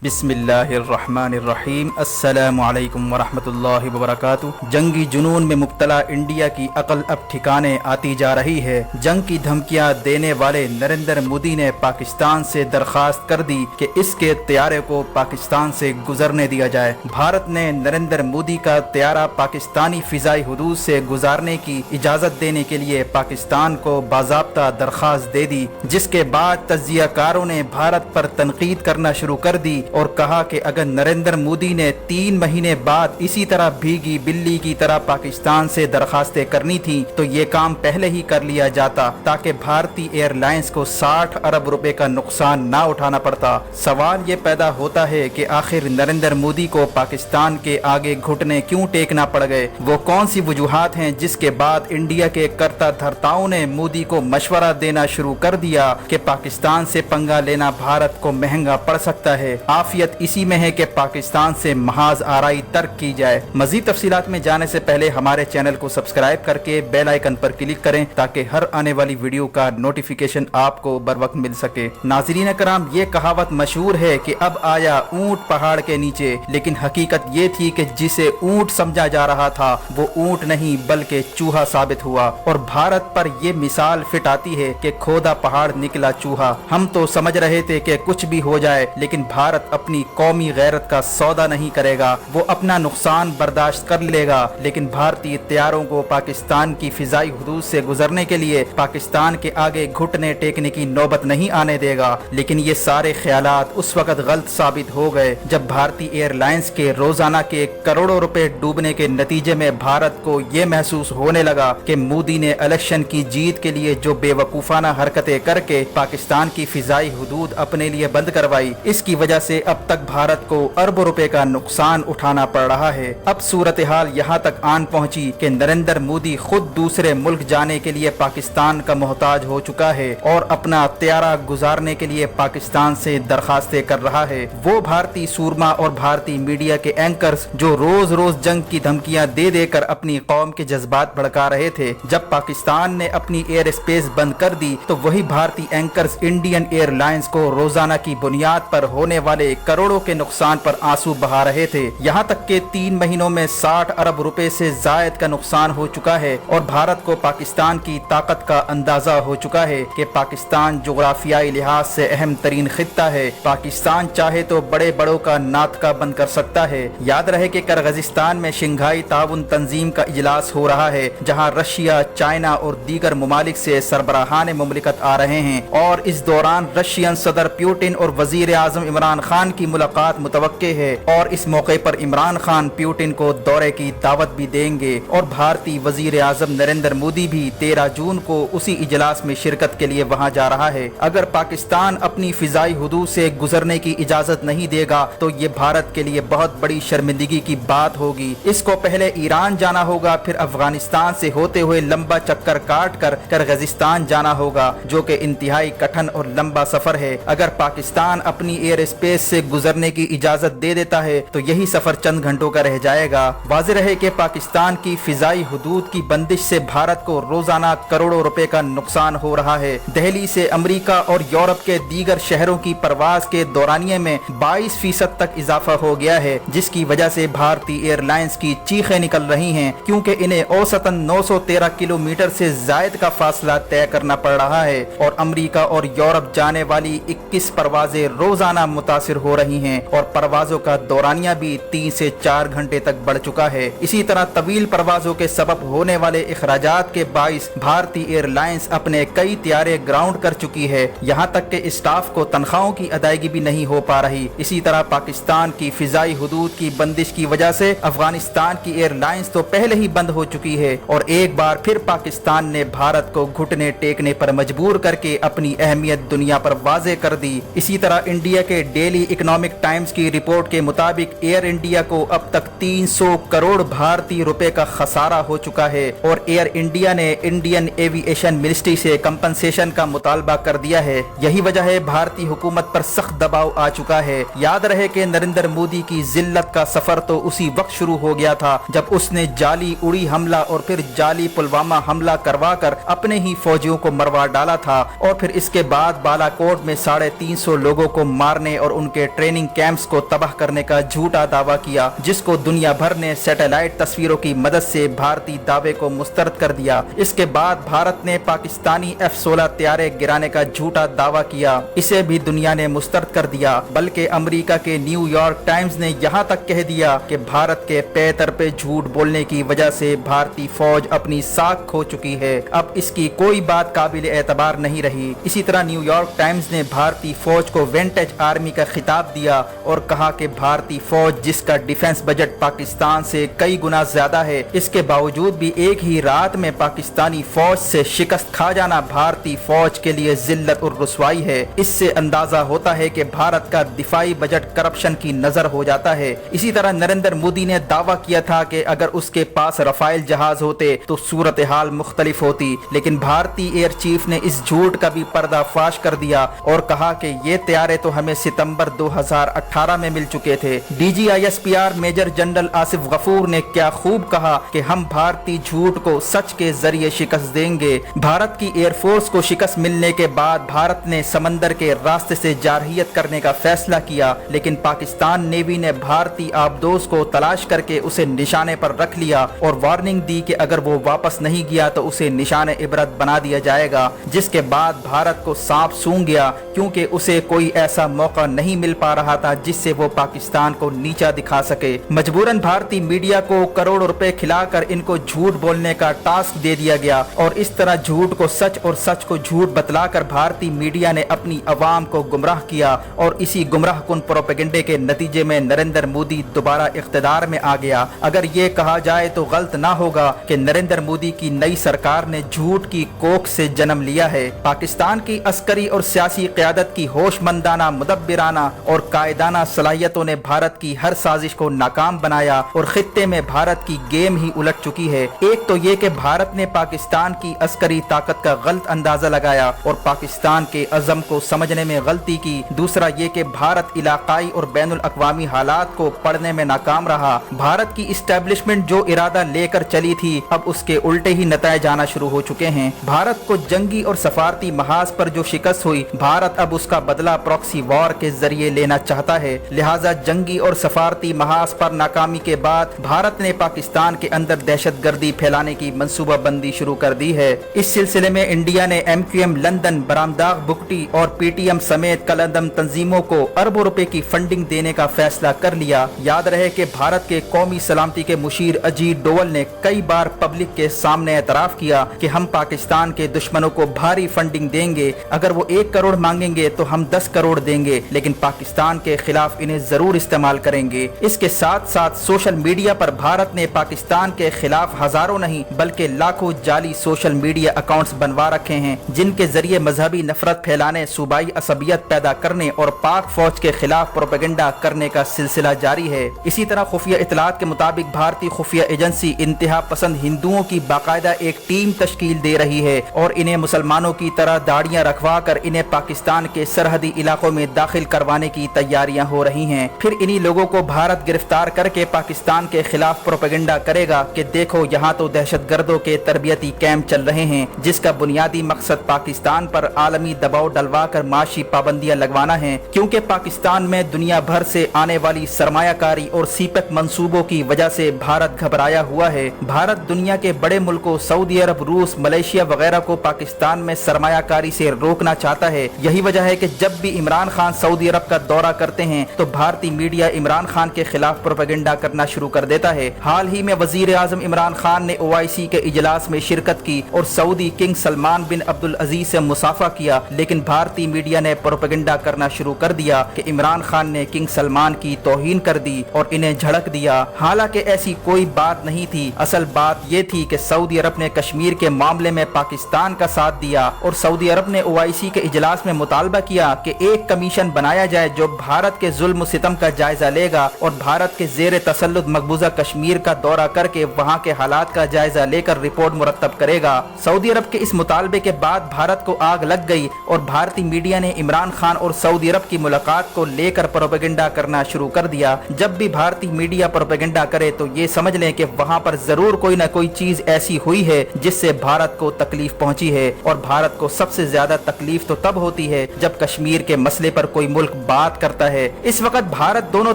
بسم اللہ الرحمن الرحیم۔ السلام علیکم ورحمۃ اللہ وبرکاتہ۔ جنگی جنون میں مبتلا انڈیا کی عقل اب ٹھکانے آتی جا رہی ہے۔ جنگ کی دھمکیاں دینے والے نریندر مودی نے پاکستان سے درخواست کر دی کہ اس کے طیارے کو پاکستان سے گزرنے دیا جائے۔ بھارت نے نریندر مودی کا طیارہ پاکستانی فضائی حدود سے گزارنے کی اجازت دینے کے لیے پاکستان کو باضابطہ درخواست دے دی، جس کے بعد تجزیہ کاروں نے بھارت پر تنقید کرنا شروع کر دی اور کہا کہ اگر نریندر مودی نے 3 مہینے بعد اسی طرح بھیگی بلی کی طرح پاکستان سے درخواستیں کرنی تھی تو یہ کام پہلے ہی کر لیا جاتا تاکہ بھارتی ایئر لائنز کو 60 ارب روپے کا نقصان نہ اٹھانا پڑتا۔ سوال یہ پیدا ہوتا ہے کہ آخر نریندر مودی کو پاکستان کے آگے گھٹنے کیوں ٹیکنا پڑ گئے؟ وہ کون سی وجوہات ہیں جس کے بعد انڈیا کے کرتا دھرتاؤں نے مودی کو مشورہ دینا شروع کر دیا کہ پاکستان سے پنگا لینا بھارت کو مہنگا پڑ سکتا ہے؟ عافیت اسی میں ہے کہ پاکستان سے محاذ آرائی ترک کی جائے۔ مزید تفصیلات میں جانے سے پہلے ہمارے چینل کو سبسکرائب کر کے بیل آئیکن پر کلک کریں تاکہ ہر آنے والی ویڈیو کا نوٹیفیکیشن آپ کو بر وقت مل سکے۔ ناظرین کرام، یہ کہاوت مشہور ہے کہ اب آیا اونٹ پہاڑ کے نیچے، لیکن حقیقت یہ تھی کہ جسے اونٹ سمجھا جا رہا تھا وہ اونٹ نہیں بلکہ چوہا ثابت ہوا، اور بھارت پر یہ مثال فٹ آتی ہے کہ کھودا پہاڑ نکلا چوہا۔ ہم تو سمجھ رہے تھے کہ کچھ بھی ہو جائے لیکن بھارت اپنی قومی غیرت کا سودا نہیں کرے گا، وہ اپنا نقصان برداشت کر لے گا، لیکن بھارتی طیاروں کو پاکستان کی فضائی حدود سے گزرنے کے لیے پاکستان کے آگے گھٹنے ٹیکنے کی نوبت نہیں آنے دے گا۔ لیکن یہ سارے خیالات اس وقت غلط ثابت ہو گئے جب بھارتی ایئر لائنز کے روزانہ کے کروڑوں روپے ڈوبنے کے نتیجے میں بھارت کو یہ محسوس ہونے لگا کہ مودی نے الیکشن کی جیت کے لیے جو بے وقوفانہ حرکتیں کر کے پاکستان کی فضائی حدود اپنے لیے بند کروائی، اس کی وجہ سے اب تک بھارت کو اربوں روپے کا نقصان اٹھانا پڑ رہا ہے۔ اب صورتحال یہاں تک آن پہنچی کہ نریندر مودی خود دوسرے ملک جانے کے لیے پاکستان کا محتاج ہو چکا ہے اور اپنا طیارہ گزارنے کے لیے پاکستان سے درخواستیں کر رہا ہے۔ وہ بھارتی سورما اور بھارتی میڈیا کے اینکرز جو روز روز جنگ کی دھمکیاں دے دے کر اپنی قوم کے جذبات بھڑکا رہے تھے، جب پاکستان نے اپنی ایئر اسپیس بند کر دی تو وہی بھارتی اینکرز انڈین ایئر لائنز کو روزانہ کی بنیاد پر ہونے والے کروڑوں کے نقصان پر آنسو بہا رہے تھے۔ یہاں تک کہ 3 مہینوں میں 60 ارب روپے سے زائد کا نقصان ہو چکا ہے، اور بھارت کو پاکستان کی طاقت کا اندازہ ہو چکا ہے کہ پاکستان جغرافیائی لحاظ سے اہم ترین خطہ ہے۔ پاکستان چاہے تو بڑے بڑوں کا ناطقہ بند کر سکتا ہے۔ یاد رہے کہ کرغزستان میں شنگھائی تعاون تنظیم کا اجلاس ہو رہا ہے، جہاں رشیا، چائنا اور دیگر ممالک سے سربراہان مملکت آ رہے ہیں، اور اس دوران رشین صدر پیوٹن اور وزیر اعظم عمران خان کی ملاقات متوقع ہے، اور اس موقع پر عمران خان پیوٹن کو دورے کی دعوت بھی دیں گے، اور بھارتی وزیر اعظم نریندر مودی بھی 13 جون کو اسی اجلاس میں شرکت کے لیے وہاں جا رہا ہے۔ اگر پاکستان اپنی فضائی حدود سے گزرنے کی اجازت نہیں دے گا تو یہ بھارت کے لیے بہت بڑی شرمندگی کی بات ہوگی۔ اس کو پہلے ایران جانا ہوگا، پھر افغانستان سے ہوتے ہوئے لمبا چکر کاٹ کر کرغزستان جانا ہوگا، جو کہ انتہائی کٹھن اور لمبا سفر ہے۔ اگر پاکستان اپنی ایئر اسپیس سے گزرنے کی اجازت دے دیتا ہے تو یہی سفر چند گھنٹوں کا رہ جائے گا۔ واضح رہے کہ پاکستان کی فضائی حدود کی بندش سے بھارت کو روزانہ کروڑوں روپے کا نقصان ہو رہا ہے۔ دہلی سے امریکہ اور یورپ کے دیگر شہروں کی پرواز کے دورانیے میں 22% تک اضافہ ہو گیا ہے، جس کی وجہ سے بھارتی ایئر لائنز کی چیخیں نکل رہی ہیں، کیونکہ انہیں اوسطاً 913 کلومیٹر سے زائد کا فاصلہ طے کرنا پڑ رہا ہے، اور امریکہ اور یورپ جانے والی 21 پروازیں روزانہ متاثر ہو رہی ہیں، اور پروازوں کا دورانیہ بھی 3 سے 4 گھنٹے تک بڑھ چکا ہے۔ اسی طرح طویل پروازوں کے سبب ہونے والے اخراجات کے باعث بھارتی ایئر لائنز اپنے کئی طیارے گراؤنڈ کر چکی ہے، یہاں تک کہ اسٹاف کو تنخواہوں کی ادائیگی بھی نہیں ہو پا رہی۔ اسی طرح پاکستان کی فضائی حدود کی بندش کی وجہ سے افغانستان کی ایئر لائنز تو پہلے ہی بند ہو چکی ہے، اور ایک بار پھر پاکستان نے بھارت کو گھٹنے ٹیکنے پر مجبور کر کے اپنی اہمیت دنیا پر واضح کر دی۔ اسی طرح انڈیا کے ڈیلی اکنامک ٹائمز کی رپورٹ کے مطابق ایئر انڈیا کو اب تک 300 کروڑ بھارتی روپے کا خسارہ ہو چکا ہے، اور ایئر انڈیا نے انڈین ایوی ایشن منسٹری سے کمپنسیشن کا مطالبہ کر دیا ہے۔ یہی وجہ ہے بھارتی حکومت پر سخت دباؤ آ چکا ہے۔ یاد رہے کہ نریندر مودی کی ذلت کا سفر تو اسی وقت شروع ہو گیا تھا جب اس نے جعلی اڑی حملہ اور پھر جعلی پلوامہ حملہ کروا کر اپنے ہی فوجیوں کو مروا ڈالا تھا، اور پھر اس کے بعد بالا کوٹ میں 350 لوگوں کو مارنے اور ان उनके ट्रेनिंग कैंप्स को तबाह करने का झूठा दावा किया, जिसको दुनिया भर ने सैटेलाइट तस्वीरों की मदद से भारतीय दावे को मुस्तरद कर दिया। इसके बाद भारत ने पाकिस्तानी F-16 तैयारे गिराने का झूठा दावा किया, इसे भी दुनिया ने मुस्तरद कर दिया। बल्कि अमेरिका के न्यूयॉर्क टाइम्स ने यहाँ तक कह दिया कि भारत के पे तर पे झूठ बोलने की वजह से भारतीय फौज अपनी साख खो चुकी है, अब इसकी कोई बात काबिल एतबार नहीं रही। इसी तरह न्यूयॉर्क टाइम्स ने भारतीय फौज को विंटेज आर्मी का खिताब दिया और कहा कि भारतीय फौज जिसका डिफेंस बजट पाकिस्तान से कई गुना ज्यादा है, इसके बावजूद भी एक ही रात में पाकिस्तानी फौज से शिकस्त खा जाना भारतीय फौज के लिए जिल्लत और रुसवाई है। इससे अंदाजा होता है कि भारत का दिफाई बजट करप्शन की नजर हो जाता है। इसी तरह नरेंद्र मोदी ने दावा किया था कि अगर उसके पास रफाइल जहाज होते तो सूरत हाल मुख्तलिफ होती, लेकिन भारतीय एयर चीफ ने इस झूठ का भी पर्दाफाश कर दिया और कहा कि ये तैयारे तो हमें सितंबर 2018 में मिल चुके थे। DGISPR major general Asif Ghafoor ने क्या खूब कहा कि हम भारतीय झूठ को सच के जरिए शिकस्त देंगे। भारत की एयरफोर्स को शिकस्त मिलने के बाद भारत ने समंदर के रास्ते से जारहियत करने का फैसला किया, लेकिन पाकिस्तान नेवी ने भारतीय आबदोज को तलाश करके उसे निशाने पर रख लिया और वार्निंग दी कि अगर वो वापस नहीं गया तो उसे निशाने इबरत बना दिया जाएगा, जिसके बाद भारत को सांप सूंघ गया, क्योंकि उसे कोई ऐसा मौका नहीं मिल पा रहा था जिससे वो पाकिस्तान को नीचा दिखा सके। मजबूरन भारतीय मीडिया को करोड़ रुपए खिलाकर इनको झूठ बोलने का टास्क दे दिया गया और इस तरह झूठ को सच और सच को झूठ बतलाकर भारतीय मीडिया ने अपनी अवाम को गुमराह किया और इसी गुमराह कुन प्रोपेगेंडे के नतीजे में नरेंद्र मोदी दोबारा इख्तिदार में आ गया। अगर ये कहा जाए तो गलत ना होगा कि नरेंद्र मोदी की नई सरकार ने झूठ की कोख से जन्म लिया है। पाकिस्तान की अस्करी और सियासी क़यादत की होशमंदाना, मुदब्बिराना और कायदाना सलाहियतों ने भारत की हर साजिश को नाकाम बनाया और खित्ते में भारत की गेम ही उलट चुकी है। एक तो ये कि भारत ने पाकिस्तान की अस्करी ताकत का गलत अंदाजा लगाया और पाकिस्तान के अज़म को समझने में गलती की। दूसरा ये कि भारत इलाकाई और बैनुल अक़वामी हालात को पढ़ने में नाकाम रहा। भारत की इस्टेब्लिशमेंट जो इरादा लेकर चली थी, अब उसके उल्टे ही नतीजे आना शुरू हो चुके हैं। भारत को जंगी और सफारती महाज पर जो शिकस्त हुई, भारत अब उसका बदला प्रॉक्सी वॉर के जरिए लेना चाहता है। लिहाजा जंगी और सफारती महाज पर नाकामी के बाद भारत ने पाकिस्तान के अंदर दहशतगर्दी फैलाने की मंसूबाबंदी शुरू कर दी है। इस सिलसिले में इंडिया ने MQM लंदन, बरामदाग बुकटी और PTM समेत कलंदम तंजीमों को अरबों रुपए की फंडिंग देने का फैसला कर लिया। याद रहे कि भारत के कौमी सलामती के मुशीर अजीत डोवल ने कई बार पब्लिक के सामने एतराफ किया कि हम पाकिस्तान के दुश्मनों को भारी फंडिंग देंगे, अगर वो 1 करोड़ मांगेंगे तो हम 10 करोड़ देंगे, लेकिन पाकिस्तान के खिलाफ इन्हें जरूर इस्तेमाल करेंगे। इसके साथ साथ सोशल मीडिया पर भारत ने पाकिस्तान के खिलाफ हजारों नहीं बल्कि लाखों जाली सोशल मीडिया अकाउंट्स बनवा रखे हैं, जिनके जरिए मजहबी नफरत फैलाने, सूबाई असबियत पैदा करने और पाक फौज के खिलाफ प्रोपेगेंडा करने का सिलसिला जारी है। इसी तरह खुफिया इतलात के मुताबिक भारतीय खुफिया एजेंसी इंतहा पसंद हिंदुओं की बाकायदा एक टीम तश्कील दे रही है और इन्हें मुसलमानों की तरह दाढ़ियां रखवा कर इन्हें पाकिस्तान के सरहदी इलाकों में दाखिल करवाने की तैयारियां हो रही हैं। फिर इन्हीं लोगों को भारत गिरफ्तार करके पाकिस्तान के खिलाफ प्रोपेगेंडा करेगा कि देखो यहाँ तो दहशतगर्दों के तरबियती कैंप चल रहे हैं, जिसका बुनियादी मकसद पाकिस्तान पर आलमी दबाव डलवा कर माशी पाबंदियां लगवाना है, क्योंकि पाकिस्तान में दुनिया भर से आने वाली सरमायाकारी और सीपत मंसूबों की वजह से भारत घबराया हुआ है। भारत दुनिया के बड़े मुल्कों सऊदी अरब, रूस, मलेशिया वगैरह को पाकिस्तान में सरमायाकारी से रोकना चाहता है। यही वजह है कि जब भी इमरान खान सऊदी अरब का दौरा करते हैं तो भारतीय मीडिया इमरान खान के खिलाफ प्रोपेगेंडा करना शुरू कर देता है। हाल ही में वजीर आजम इमरान खान ने OIC के इजलास में शिरकत की और सऊदी किंग सलमान बिन अब्दुल अजीज से मुसाफा किया, लेकिन भारतीय मीडिया ने प्रोपेगेंडा करना शुरू कर दिया कि इमरान खान ने किंग सलमान की तौहीन कर दी और इन्हें झड़क दिया। हालांकि ऐसी कोई बात नहीं थी। असल बात ये थी कि सऊदी अरब ने कश्मीर के मामले में पाकिस्तान का साथ दिया और सऊदी अरब ने OIC के इजलास में मुतालबा किया कि एक कमीशन बनाया जाए जो भारत के जुल्म सितम का जायजा लेगा और भारत के जेर तसल्लुत मकबूजा कश्मीर का दौरा करके वहाँ के हालात का जायजा लेकर रिपोर्ट मुरतब करेगा। सऊदी अरब के इस मुतालबे के बाद भारत को आग लग गई और भारतीय मीडिया ने इमरान खान और सऊदी अरब की मुलाकात को लेकर प्रोपेगेंडा करना शुरू कर दिया। जब भी भारतीय मीडिया प्रोपेगेंडा करे तो ये समझ लें कि वहाँ पर जरूर कोई न कोई चीज ऐसी हुई है जिससे भारत को तकलीफ पहुंची है, और भारत को सबसे ज्यादा तकलीफ तो तब होती है जब कश्मीर के मसले पर कोई मुल्क बात करता है। इस वक्त भारत दोनों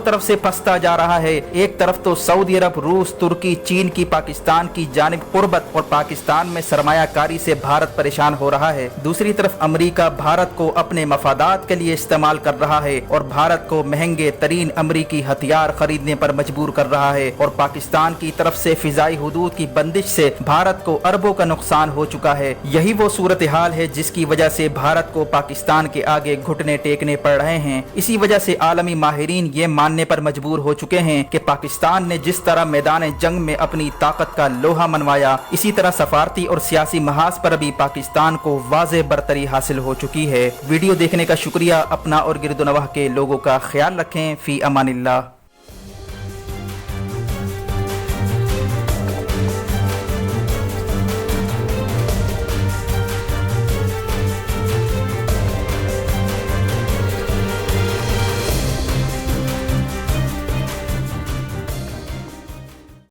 तरफ से फंसता जा रहा है। एक तरफ तो सऊदी अरब, रूस, तुर्की, चीन की पाकिस्तान की जानिब कुर्बत और पाकिस्तान में सरमायाकारी से भारत परेशान हो रहा है। दूसरी तरफ अमेरिका भारत को अपने मफादात के लिए इस्तेमाल कर रहा है और भारत को महंगे तरीन अमेरिकी हथियार खरीदने पर मजबूर कर रहा है। और पाकिस्तान की तरफ से फिजाई हुदूद की बंदिश से भारत को अरबों का नुकसान हो चुका है। यही वो सूरत हाल है जिसकी वजह से भारत को पाकिस्तान के आगे घुटने टेकने पड़ रहे हैं। इसी वजह से आलमी माहिरीन ये मानने पर मजबूर हो चुके हैं कि पाकिस्तान ने जिस तरह मैदान जंग में अपनी ताकत का लोहा मनवाया, इसी तरह सफारती और सियासी महाज पर भी पाकिस्तान को वाज़ेह बरतरी हासिल हो चुकी है। वीडियो देखने का शुक्रिया। अपना और गिरदोनवाह के लोगों का ख्याल रखें। फी अमानिल्लाह।